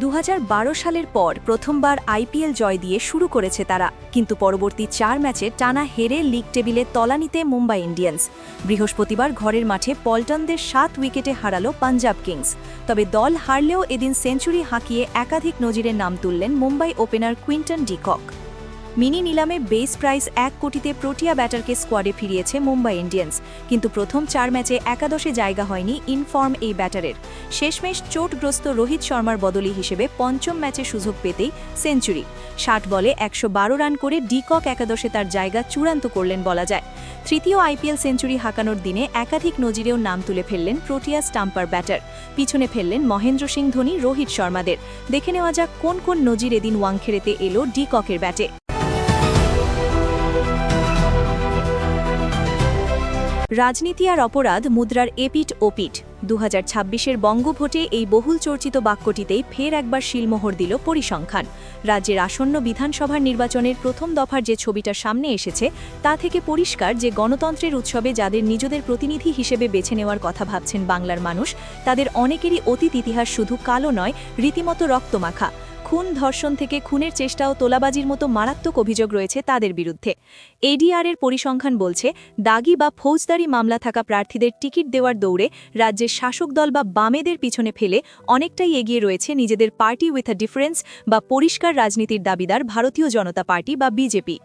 2012 সালের পর প্রথমবার আইপিএল জয় দিয়ে শুরু করেছে তারা, কিন্তু পরবর্তী 4 ম্যাচে টানা হেরে লিগ টেবিলে তলানিতে মুম্বাই ইন্ডিয়ান্স। বৃহস্পতিবার ঘরের মাঠে পল্টনদের 7 উইকেটে হারালো পাঞ্জাব কিংস। তবে দল হারলেও এদিন সেঞ্চুরি হাঁকিয়ে একাধিক নজিরের নাম তুললেন Mumbai opener Quinton de Kock. Mini নিলামে বেস প্রাইস 1 কোটিতে প্রোটিয়া ব্যাটারকে স্কোয়াডে ফিরিয়েছে মুম্বাই ইন্ডিয়ান্স, কিন্তু প্রথম 4 ম্যাচে একাদশে জায়গা হয়নি ইনফর্ম এই ব্যাটারের। শেষমেশ চোটগ্রস্ত রোহিত শর্মার বদলি হিসেবে পঞ্চম ম্যাচে সুযোগ পেতেই সেঞ্চুরি। 60 বলে 112 রান করে ডি কক একাদশে তার জায়গা চূড়ান্ত করলেন বলা যায়। তৃতীয় আইপিএল সেঞ্চুরি হাঁকানোর দিনে একাধিক নজিরেও নাম তুলে ফেললেন প্রোটিয়া স্টাম্পার ব্যাটার। পিছনে ফেললেন মহেন্দ্র সিং ধোনি, রোহিত শর্মাদের। দেখে নেওয়া যাক কোন কোন নজির এদিন ওয়াংখেড়েতে এলো ডি ককের ব্যাটে। রাজনীতি আর অপরাধ মুদ্রার এপিঠ ওপিঠ। 2026-এর বঙ্গভোটে এই বহুল চর্চিত বাক্যটিতেই ফের একবার শিলমোহর দিল পরিসংখ্যান। রাজ্যের আসন্ন বিধানসভার নির্বাচনের প্রথম দফার যে ছবিটা সামনে এসেছে তা থেকে পরিষ্কার যে গণতন্ত্রের উৎসবে যাদের নিজেদের প্রতিনিধি হিসেবে বেছে নেওয়ার কথা ভাবছেন বাংলার মানুষ, তাদের অনেকেরই অতীত ইতিহাস শুধু কালো নয়, রীতিমতো রক্তমাখা। খুন, ধর্ষণ থেকে খুনের চেষ্টা ও তোলাবাজির মতো মারাত্মক অভিযোগ রয়েছে তাদের বিরুদ্ধে। এডিআর-এর পরিসংখ্যান বলছে, দাগি বা ফৌজদারি মামলা থাকা প্রার্থীদের টিকিট দেওয়ার দৌড়ে রাজ্যের শাসক দল বা বামেদের পিছনে ফেলে অনেকটাই এগিয়ে রয়েছে নিজেদের পার্টি উইথ আ ডিফারেন্স বা পরিষ্কার রাজনীতির দাবিদার ভারতীয় জনতা পার্টি বা বিজেপি।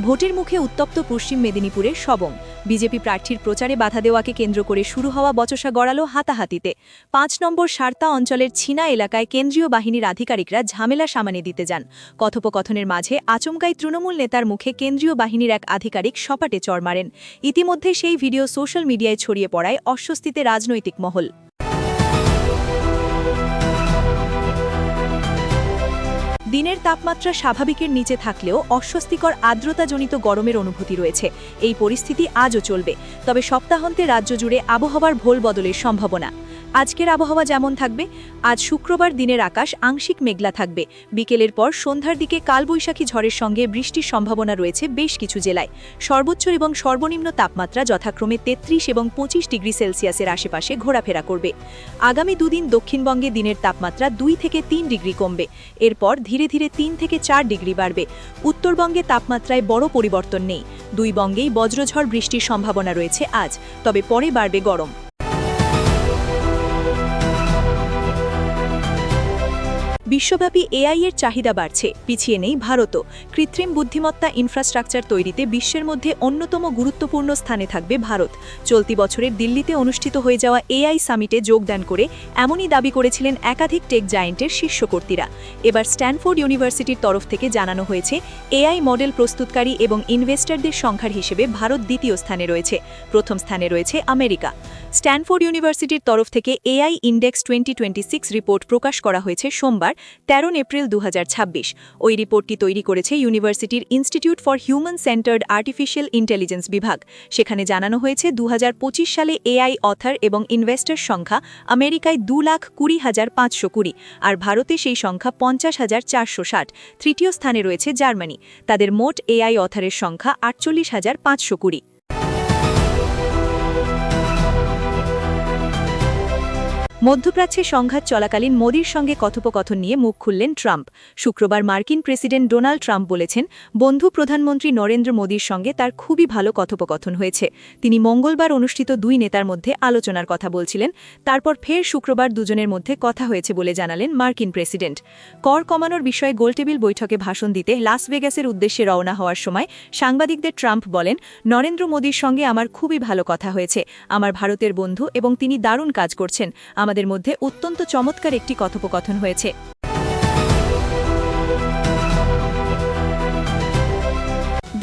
ভোটের মুখে উত্তপ্ত পশ্চিম মেদিনীপুরের সবং। বিজেপি প্রার্থীর প্রচারে বাধা দেওয়াকে কেন্দ্র করে শুরু হওয়া বচসা গড়ালো হাতাহাতিতে। 5 নম্বর সারতা অঞ্চলের ছিনা এলাকায় কেন্দ্রীয় বাহিনীর আধিকারিকরা ঝামেলা সামানে দিতে যান। কথোপকথনের মাঝে আচমকাই তৃণমূল নেতার মুখে কেন্দ্রীয় বাহিনীর এক আধিকারিক সপাটে চড় মারেন। ইতিমধ্যে সেই ভিডিও সোশ্যাল মিডিয়ায় ছড়িয়ে পড়ায় অস্বস্তিতে রাজনৈতিক মহল। দিনের তাপমাত্রা স্বাভাবিকের নিচে থাকলেও অস্বস্তিকর আর্দ্রতাজনিত গরমের অনুভূতি রয়েছে। এই পরিস্থিতি আজও চলবে, তবে সপ্তাহান্তে রাজ্য জুড়ে আবহাওয়ার ভোল বদলের সম্ভাবনা। আজকের আবহাওয়া যেমন থাকবে, আজ শুক্রবার দিনের আকাশ আংশিক মেঘলা থাকবে। বিকেলের পর সন্ধ্যার দিকে কালবৈশাখী ঝড়ের সঙ্গে বৃষ্টির সম্ভাবনা রয়েছে বেশ কিছু জেলায়। সর্বোচ্চ এবং সর্বনিম্ন তাপমাত্রা যথাক্রমে 33 এবং 25 ডিগ্রি সেলসিয়াসের আশেপাশে ঘোরাফেরা করবে। আগামী দুদিন দক্ষিণবঙ্গে দিনের তাপমাত্রা 2 থেকে 3 ডিগ্রি কমবে। এরপর ধীরে ধীরে 3 থেকে 4 ডিগ্রি বাড়বে। উত্তরবঙ্গে তাপমাত্রায় বড় পরিবর্তন নেই। 2 বঙ্গেই বজ্রঝড় বৃষ্টির সম্ভাবনা রয়েছে আজ, তবে পরে বাড়বে গরম। বিশ্বব্যাপী এআই-এর চাহিদা বাড়ছে, পিছিয়ে নেই ভারতও। কৃত্রিম বুদ্ধিমত্তা ইনফ্রাস্ট্রাকচার তৈরিতে বিশ্বের মধ্যে অন্যতম গুরুত্বপূর্ণ স্থানে থাকবে ভারত। চলতি বছরের দিল্লিতে অনুষ্ঠিত হয়ে যাওয়া এআই সামিটে যোগদান করে এমনই দাবি করেছিলেন একাধিক টেক জায়েন্টের শীর্ষকর্তীরা। এবার স্ট্যানফোর্ড ইউনিভার্সিটির তরফ থেকে জানানো হয়েছে, এআই মডেল প্রস্তুতকারী এবং ইনভেস্টরদের সংখ্যার হিসেবে ভারত দ্বিতীয় স্থানে রয়েছে, প্রথম স্থানে রয়েছে আমেরিকা। স্ট্যানফোর্ড ইউনিভার্সিটির তরফ থেকে এআই ইন্ডেক্স 2026 রিপোর্ট প্রকাশ করা হয়েছে সোমবার 13 এপ্রিল 2026। ওই রিপোর্টটি তৈরি করেছে ইউনিভার্সিটির institute for human centred artificial intelligence বিভাগ। সেখানে জানানো হয়েছে 2025 সালে এআই অথার এবং ইনভেস্টর সংখ্যা আমেরিকায় 2,20,520, আর ভারতে সেই সংখ্যা 50,460। তৃতীয় স্থানে রয়েছে জার্মানি, তাদের মোট এআই অথারের সংখ্যা 48,520। মধ্যপ্রাচ্যে সংঘাত চলাকালীন মোদির সঙ্গে কথোপকথন নিয়ে মুখ খুললেন ট্রাম্প। শুক্রবার মার্কিন প্রেসিডেন্ট ডোনাল্ড ট্রাম্প বলেছেন, বন্ধু প্রধানমন্ত্রী নরেন্দ্র মোদির সঙ্গে তার খুবই ভালো কথোপকথন হয়েছে। তিনি মঙ্গলবার অনুষ্ঠিত 2 নেতার মধ্যে আলোচনার কথা বলছিলেন। তারপর ফের শুক্রবার দুজনের মধ্যে কথা হয়েছে বলে জানালেন মার্কিন প্রেসিডেন্ট। কর কমানোর বিষয়ে গোলটেবিল বৈঠকে ভাষণ দিতে লাস ভেগাসের উদ্দেশ্যে রওনা হওয়ার সময় সাংবাদিকদের ট্রাম্প বলেন, নরেন্দ্র মোদির সঙ্গে আমার খুবই ভালো কথা হয়েছে। আমার ভারতের বন্ধু এবং তিনি দারুণ কাজ করছেন। আমাদের মধ্যে অত্যন্ত চমৎকার একটি কথোপকথন হয়েছে।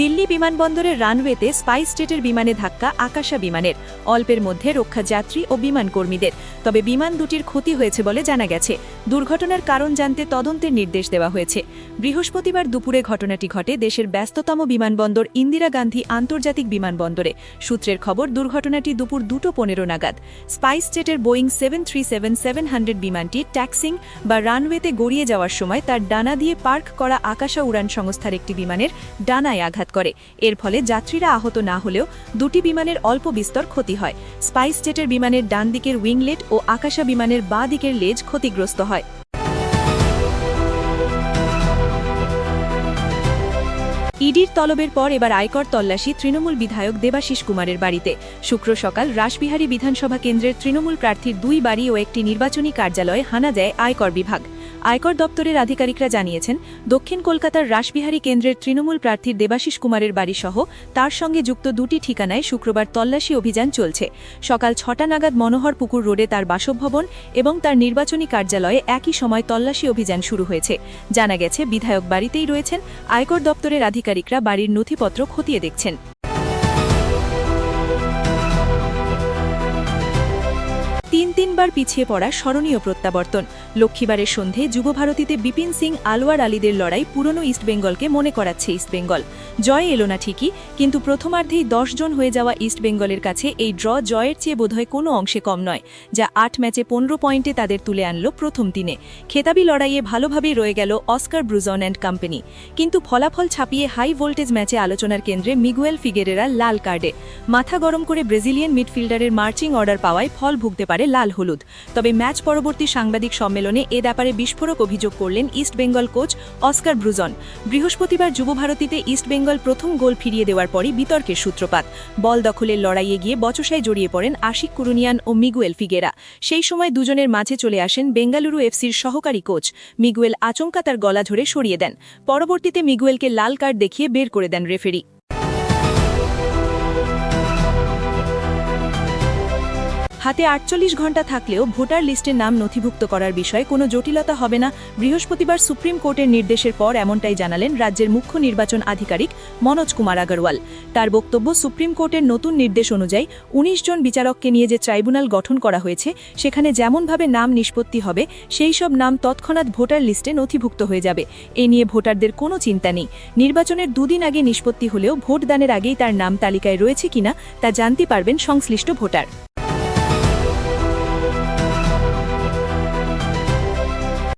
দিল্লি বিমানবন্দরের রানওয়েতে স্পাইস জেটের বিমানে ধাক্কা আকাশা বিমানের। অল্পের মধ্যে রক্ষা যাত্রী ও বিমান কর্মীদের, তবে বিমান দুটির ক্ষতি হয়েছে বলে জানা গেছে। দুর্ঘটনার কারণ জানতে তদন্তের নির্দেশ দেওয়া হয়েছে। বৃহস্পতিবার দুপুরে ঘটনাটি ঘটে দেশের ব্যস্ততম বিমানবন্দর ইন্দিরা গান্ধী আন্তর্জাতিক বিমানবন্দরে। সূত্রের খবর, দুর্ঘটনাটি দুপুর 2:15 নাগাদ। স্পাইস জেটের বোয়িং 737-700 বিমানটি ট্যাক্সিং বা রানওয়েতে গড়িয়ে যাওয়ার সময় তার ডানা দিয়ে পার্ক করা আকাশা উড়ান সংস্থার একটি বিমানের ডানায় আঘাত করে। এর ফলে যাত্রীরা আহত না হলেও দুটি বিমানের অল্প বিস্তর ক্ষতি হয়। স্পাইস জেটের বিমানের ডান দিকের উইংলেট ও আকাশা বিমানের বাঁ দিকের লেজ ক্ষতিগ্রস্ত হয়। ইডির তলবের পর এবার আয়কর তল্লাশি তৃণমূল বিধায়ক দেবাশিস কুমারের বাড়িতে। শুক্র সকাল রাসবিহারী বিধানসভা কেন্দ্রের তৃণমূল প্রার্থীর 2 বাড়ি ও একটি নির্বাচনী কার্যালয়ে হানা দেয় আয়কর বিভাগ। আয়কর দপ্তরের আধিকারিকরা জানিয়েছেন, দক্ষিণ কলকাতার রাসবিহারী কেন্দ্রের তৃণমূল প্রার্থীর দেবাশিস কুমারের বাড়িসহ তার সঙ্গে যুক্ত 2টি ঠিকানায় শুক্রবার তল্লাশি অভিযান চলছে। সকাল 6টা নাগাদ মনোহর পুকুর রোডে তার বাসভবন এবং তার নির্বাচনী কার্যালয়ে একই সময় তল্লাশি অভিযান শুরু হয়েছে। জানা গেছে, বিধায়ক বাড়িতেই রয়েছেন। আয়কর দপ্তরের আধিকারিকরা বাড়ির নথিপত্র খতিয়ে দেখছেন। তিনবার পিছিয়ে পড়া স্মরণীয় প্রত্যাবর্তন। লক্ষ্মীবারের সন্ধে যুবভারতীতে বিপিন সিং আলওয়ার আলীদের লড়াই পুরনো ইস্টবেঙ্গলকে মনে করাচ্ছে ইস্টবেঙ্গল। জয় এলো না ঠিকই, কিন্তু প্রথমার্ধেই 10 জন হয়ে যাওয়া ইস্টবেঙ্গলের কাছে এই ড্র জয়ের চেয়ে বোধহয় কোনো অংশে কম নয়, যা 8 ম্যাচে 15 পয়েন্টে তাদের তুলে আনল প্রথম দিনে। খেতাবি লড়াইয়ে ভালোভাবেই রয়ে গেল অস্কার ব্রুজন অ্যান্ড কোম্পানি, কিন্তু ফলাফল ছাপিয়ে হাই ভোল্টেজ ম্যাচে আলোচনার কেন্দ্রে মিগুয়েল ফিগেরেরা লাল কার্ডে। মাথা গরম করে ব্রাজিলিয়ান মিডফিল্ডারের মার্চিং অর্ডার পাওয়ায় ফল ভুগতে পারে লাল হলুদ। তবে ম্যাচ পরবর্তী সাংবাদিক সম্মেলনে এ ব্যাপারে বিস্ফোরক অভিযোগ করলেন ইস্টবেঙ্গল কোচ অস্কার ব্রুজন। বৃহস্পতিবার যুবভারতীতে ইস্টবেঙ্গল প্রথম গোল ফিরিয়ে দেওয়ার পরই বিতর্কের সূত্রপাত। বল দখলের লড়াইয়ে গিয়ে বচসায় জড়িয়ে পড়েন আশিক কুরুনিয়ান ও মিগুয়েল ফিগেরা। সেই সময় দুজনের মাঝে চলে আসেন বেঙ্গালুরু এফসির সহকারী কোচ। মিগুয়েল আচমকা তার গলা ধরে সরিয়ে দেন। পরবর্তীতে মিগুয়েলকে লাল কার্ড দেখিয়ে বের করে দেন রেফারি। হাতে 48 ঘণ্টা থাকলেও ভোটার লিস্টে নাম নথিভুক্ত করার বিষয়ে কোনো জটিলতা হবে না। বৃহস্পতিবার সুপ্রিম কোর্টের নির্দেশের পর এমনটাই জানালেন রাজ্যের মুখ্য নির্বাচন আধিকারিক মনোজ কুমার আগরওয়াল। তার বক্তব্য, সুপ্রিম কোর্টের নতুন নির্দেশ অনুযায়ী 19 জন বিচারককে নিয়ে যে ট্রাইব্যুনাল গঠন করা হয়েছে, সেখানে যেমনভাবে নাম নিষ্পত্তি হবে সেই সব নাম তৎক্ষণাৎ ভোটার লিস্টে নথিভুক্ত হয়ে যাবে। এ নিয়ে ভোটারদের কোনো চিন্তা নেই। নির্বাচনের 2 দিন আগে নিষ্পত্তি হলেও ভোটদানের আগেই তার নাম তালিকায় রয়েছে কিনা তা জানতে পারবেন সংশ্লিষ্ট ভোটার।